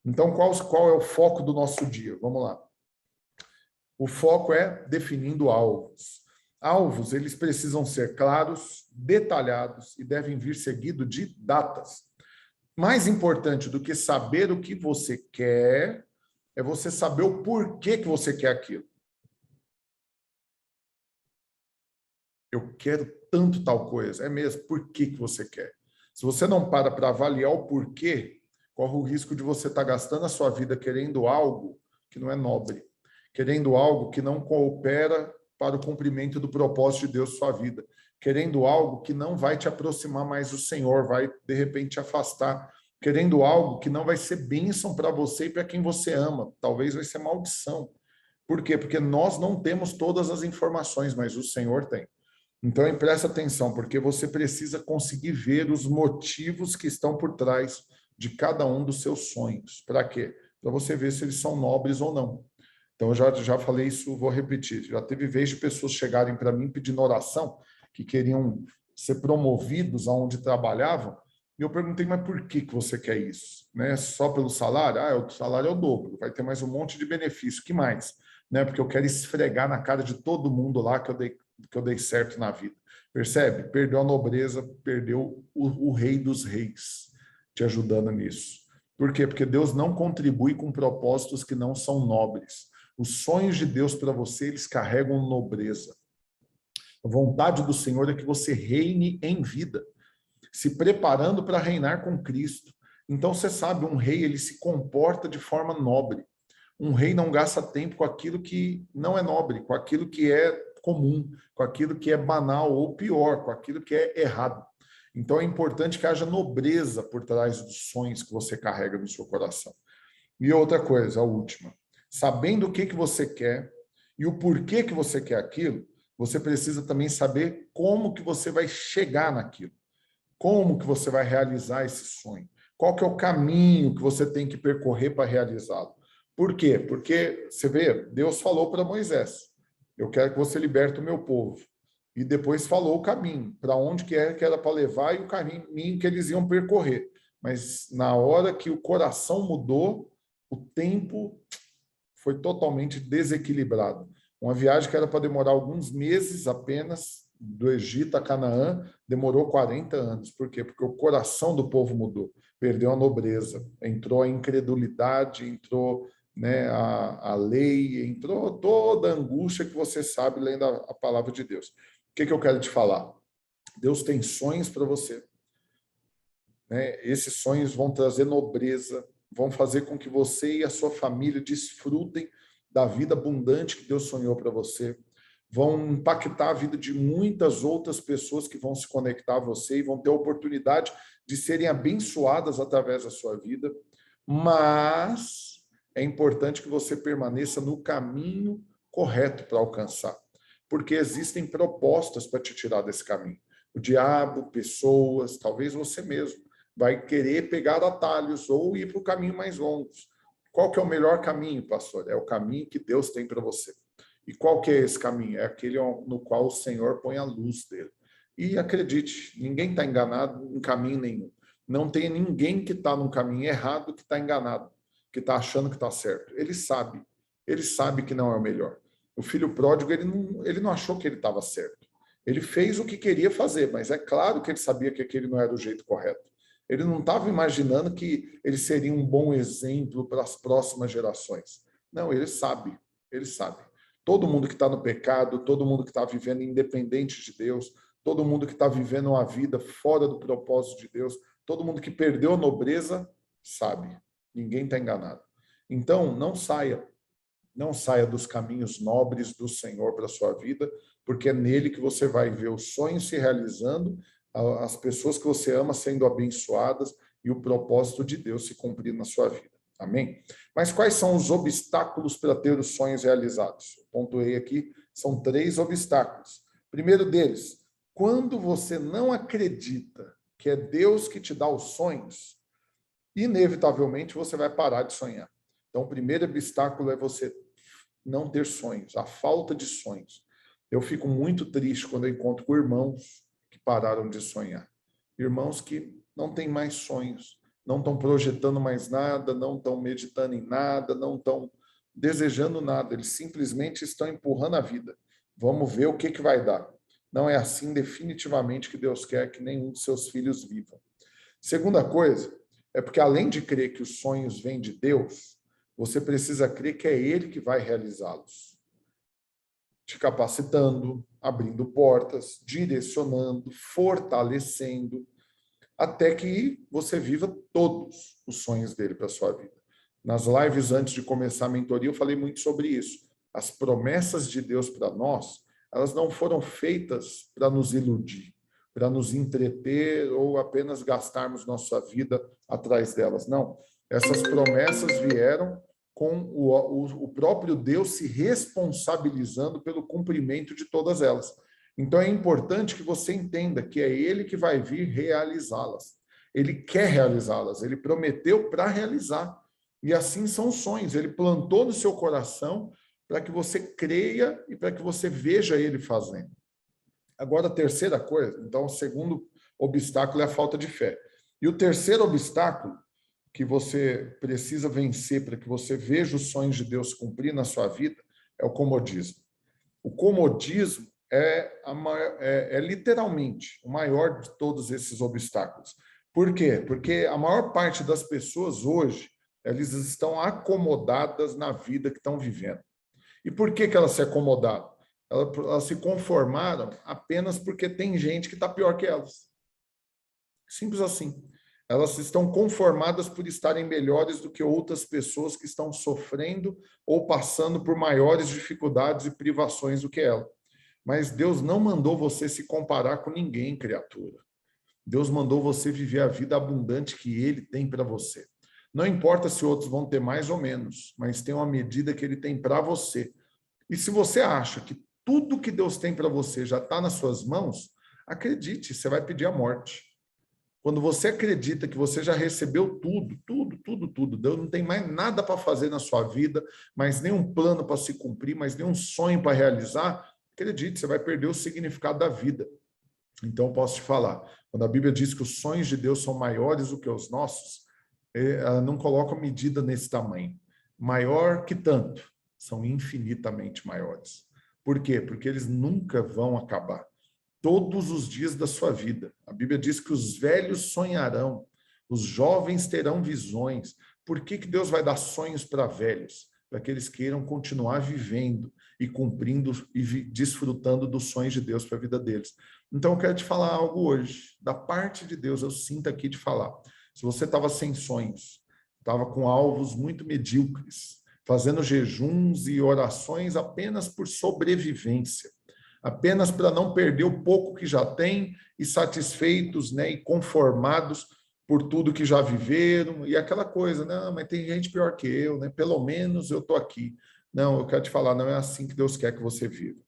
Então, qual é o foco do nosso dia? Vamos lá. O foco é definindo alvos. Alvos, eles precisam ser claros, detalhados e devem vir seguido de datas. Mais importante do que saber o que você quer é você saber o porquê que você quer aquilo. Eu quero tanto tal coisa. É mesmo, por que você quer? Se você não para avaliar o porquê, corre o risco de você estar gastando a sua vida querendo algo que não é nobre, querendo algo que não coopera para o cumprimento do propósito de Deus na sua vida, querendo algo que não vai te aproximar mais do Senhor, vai, de repente, te afastar, querendo algo que não vai ser bênção para você e para quem você ama, talvez vai ser maldição. Por quê? Porque nós não temos todas as informações, mas o Senhor tem. Então, presta atenção, porque você precisa conseguir ver os motivos que estão por trás de cada um dos seus sonhos. Para quê? Para você ver se eles são nobres ou não. Então, eu já falei isso, vou repetir. Já teve vez de pessoas chegarem para mim pedindo oração, que queriam ser promovidos aonde trabalhavam, e eu perguntei, mas por que você quer isso? Né? Só pelo salário? Ah, o salário é o dobro, vai ter mais um monte de benefício. Que mais? Né? Porque eu quero esfregar na cara de todo mundo lá que eu dei certo na vida. Percebe? Perdeu a nobreza, perdeu o rei dos reis te ajudando nisso. Por quê? Porque Deus não contribui com propósitos que não são nobres. Os sonhos de Deus para você, eles carregam nobreza. A vontade do Senhor é que você reine em vida, se preparando para reinar com Cristo. Então, você sabe, um rei, ele se comporta de forma nobre. Um rei não gasta tempo com aquilo que não é nobre, com aquilo que é comum, com aquilo que é banal ou pior, com aquilo que é errado. Então, é importante que haja nobreza por trás dos sonhos que você carrega no seu coração. E outra coisa, a última. Sabendo o que você quer e o porquê que você quer aquilo, você precisa também saber como que você vai chegar naquilo. Como que você vai realizar esse sonho? Qual que é o caminho que você tem que percorrer para realizá-lo? Por quê? Porque, você vê, Deus falou para Moisés, eu quero que você liberte o meu povo. E depois falou o caminho, para onde que era para levar e o caminho que eles iam percorrer. Mas na hora que o coração mudou, o tempo foi totalmente desequilibrado. Uma viagem que era para demorar alguns meses apenas, do Egito a Canaã, demorou 40 anos. Por quê? Porque o coração do povo mudou, perdeu a nobreza, entrou a incredulidade, entrou, né, a lei, entrou toda a angústia que você sabe lendo a palavra de Deus. O que eu quero te falar? Deus tem sonhos para você. Né? Esses sonhos vão trazer nobreza, vão fazer com que você e a sua família desfrutem da vida abundante que Deus sonhou para você, vão impactar a vida de muitas outras pessoas que vão se conectar a você e vão ter a oportunidade de serem abençoadas através da sua vida, mas é importante que você permaneça no caminho correto para alcançar, porque existem propostas para te tirar desse caminho. O diabo, pessoas, talvez você mesmo, vai querer pegar atalhos ou ir para o caminho mais longo. Qual que é o melhor caminho, pastor? É o caminho que Deus tem para você. E qual que é esse caminho? É aquele no qual o Senhor põe a luz dele. E acredite, ninguém está enganado em caminho nenhum. Não tem ninguém que está num caminho errado que está enganado, que está achando que está certo. Ele sabe que não é o melhor. O filho pródigo, ele não achou que ele estava certo. Ele fez o que queria fazer, mas é claro que ele sabia que aquele não era o jeito correto. Ele não estava imaginando que ele seria um bom exemplo para as próximas gerações. Não, ele sabe, ele sabe. Todo mundo que está no pecado, todo mundo que está vivendo independente de Deus, todo mundo que está vivendo uma vida fora do propósito de Deus, todo mundo que perdeu a nobreza, sabe. Ninguém está enganado. Então, não saia dos caminhos nobres do Senhor para a sua vida, porque é nele que você vai ver os sonhos se realizando, as pessoas que você ama sendo abençoadas e o propósito de Deus se cumprindo na sua vida. Amém? Mas quais são os obstáculos para ter os sonhos realizados? Eu pontuei aqui, são 3 obstáculos. Primeiro deles, quando você não acredita que é Deus que te dá os sonhos, inevitavelmente você vai parar de sonhar. Então, o primeiro obstáculo é você não ter sonhos, a falta de sonhos. Eu fico muito triste quando eu encontro com irmãos que pararam de sonhar. Irmãos que não têm mais sonhos. não estão projetando mais nada, não estão meditando em nada, não estão desejando nada, eles simplesmente estão empurrando a vida. Vamos ver o que vai dar. Não é assim definitivamente que Deus quer que nenhum de seus filhos viva. Segunda coisa, é porque além de crer que os sonhos vêm de Deus, você precisa crer que é Ele que vai realizá-los. Te capacitando, abrindo portas, direcionando, fortalecendo, até que você viva todos os sonhos dele para a sua vida. Nas lives antes de começar a mentoria, eu falei muito sobre isso. As promessas de Deus para nós, elas não foram feitas para nos iludir, para nos entreter ou apenas gastarmos nossa vida atrás delas. Não. Essas promessas vieram com o próprio Deus se responsabilizando pelo cumprimento de todas elas. Então é importante que você entenda que é Ele que vai vir realizá-las. Ele quer realizá-las, Ele prometeu para realizar. E assim são os sonhos. Ele plantou no seu coração para que você creia e para que você veja Ele fazendo. Agora, a terceira coisa, então, o segundo obstáculo é a falta de fé. E o terceiro obstáculo que você precisa vencer para que você veja os sonhos de Deus cumprir na sua vida é o comodismo. O comodismo é literalmente o maior de todos esses obstáculos. Por quê? Porque a maior parte das pessoas hoje, elas estão acomodadas na vida que estão vivendo. E por que elas se acomodaram? Elas se conformaram apenas porque tem gente que está pior que elas. Simples assim. Elas estão conformadas por estarem melhores do que outras pessoas que estão sofrendo ou passando por maiores dificuldades e privações do que ela. Mas Deus não mandou você se comparar com ninguém, criatura. Deus mandou você viver a vida abundante que Ele tem para você. Não importa se outros vão ter mais ou menos, mas tem uma medida que Ele tem para você. E se você acha que tudo que Deus tem para você já está nas suas mãos, acredite, você vai pedir a morte. Quando você acredita que você já recebeu tudo, Deus não tem mais nada para fazer na sua vida, mais nenhum plano para se cumprir, mais nenhum sonho para realizar, acredite, você vai perder o significado da vida. Então, posso te falar, quando a Bíblia diz que os sonhos de Deus são maiores do que os nossos, ela não coloca medida nesse tamanho. Maior que tanto, são infinitamente maiores. Por quê? Porque eles nunca vão acabar. Todos os dias da sua vida. A Bíblia diz que os velhos sonharão, os jovens terão visões. Por que Deus vai dar sonhos para velhos? Para que eles queiram continuar vivendo e cumprindo e desfrutando dos sonhos de Deus para a vida deles. Então, eu quero te falar algo hoje. Da parte de Deus, eu sinto aqui de falar. Se você estava sem sonhos, estava com alvos muito medíocres, fazendo jejuns e orações apenas por sobrevivência, apenas para não perder o pouco que já tem e satisfeitos, né, e conformados por tudo que já viveram, e aquela coisa, não, mas tem gente pior que eu, né? Pelo menos eu estou aqui. Não, eu quero te falar, não é assim que Deus quer que você viva.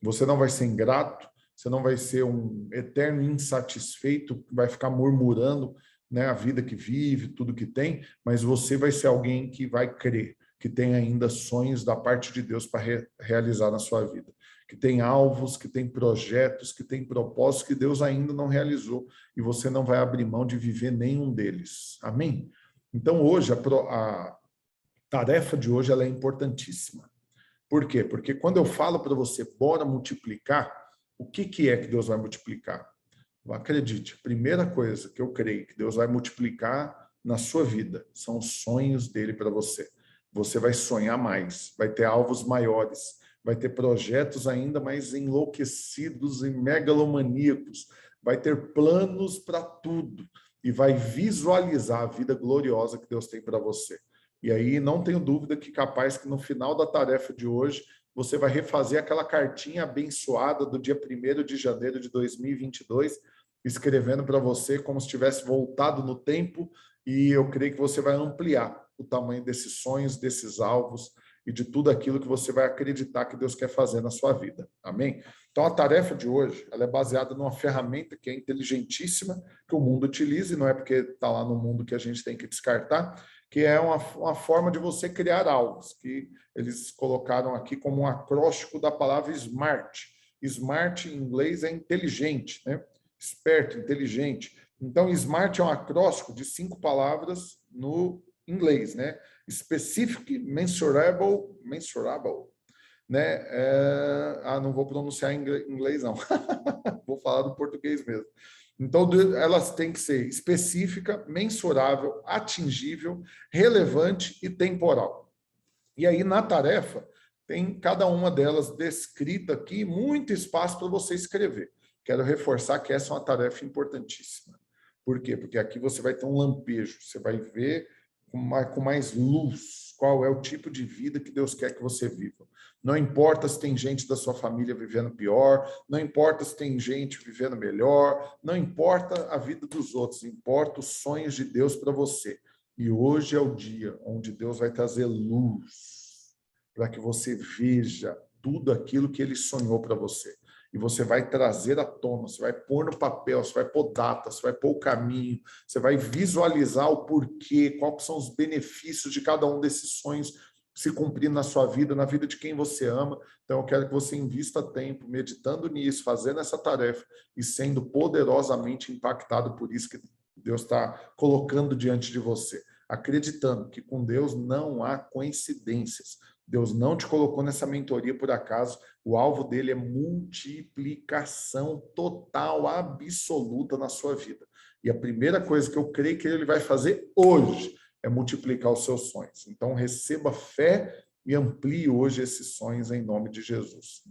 Você não vai ser ingrato, você não vai ser um eterno insatisfeito, que vai ficar murmurando, né, a vida que vive, tudo que tem, mas você vai ser alguém que vai crer, que tem ainda sonhos da parte de Deus para realizar na sua vida, que tem alvos, que tem projetos, que tem propósitos que Deus ainda não realizou, e você não vai abrir mão de viver nenhum deles. Amém? Então, hoje, a tarefa de hoje ela é importantíssima. Por quê? Porque quando eu falo para você, bora multiplicar, o que é que Deus vai multiplicar? Acredite, a primeira coisa que eu creio que Deus vai multiplicar na sua vida são os sonhos dele para você. Você vai sonhar mais, vai ter alvos maiores, vai ter projetos ainda mais enlouquecidos e megalomaníacos, vai ter planos para tudo e vai visualizar a vida gloriosa que Deus tem para você. E aí não tenho dúvida que capaz que no final da tarefa de hoje você vai refazer aquela cartinha abençoada do dia 1º de janeiro de 2022, escrevendo para você como se tivesse voltado no tempo, e eu creio que você vai ampliar o tamanho desses sonhos, desses alvos e de tudo aquilo que você vai acreditar que Deus quer fazer na sua vida. Amém? Então, a tarefa de hoje ela é baseada numa ferramenta que é inteligentíssima, que o mundo utiliza, e não é porque está lá no mundo que a gente tem que descartar, que é uma forma de você criar alvos, que eles colocaram aqui como um acróstico da palavra SMART. SMART, em inglês, é inteligente, né? Esperto, inteligente. Então, SMART é um acróstico de 5 palavras no inglês, né? Specific, mensurable, né? Não vou pronunciar em inglês, não. Vou falar do português mesmo. Então, elas têm que ser específica, mensurável, atingível, relevante e temporal. E aí, na tarefa, tem cada uma delas descrita aqui, muito espaço para você escrever. Quero reforçar que essa é uma tarefa importantíssima. Por quê? Porque aqui você vai ter um lampejo, você vai ver com mais luz qual é o tipo de vida que Deus quer que você viva. Não importa se tem gente da sua família vivendo pior, não importa se tem gente vivendo melhor, não importa a vida dos outros, importa os sonhos de Deus para você. E hoje é o dia onde Deus vai trazer luz para que você veja tudo aquilo que Ele sonhou para você. E você vai trazer à tona, você vai pôr no papel, você vai pôr data, você vai pôr o caminho, você vai visualizar o porquê, quais são os benefícios de cada um desses sonhos se cumprindo na sua vida, na vida de quem você ama. Então, eu quero que você invista tempo meditando nisso, fazendo essa tarefa e sendo poderosamente impactado por isso que Deus está colocando diante de você. Acreditando que com Deus não há coincidências. Deus não te colocou nessa mentoria por acaso. O alvo dele é multiplicação total, absoluta na sua vida. E a primeira coisa que eu creio que ele vai fazer hoje é multiplicar os seus sonhos. Então, receba fé e amplie hoje esses sonhos em nome de Jesus.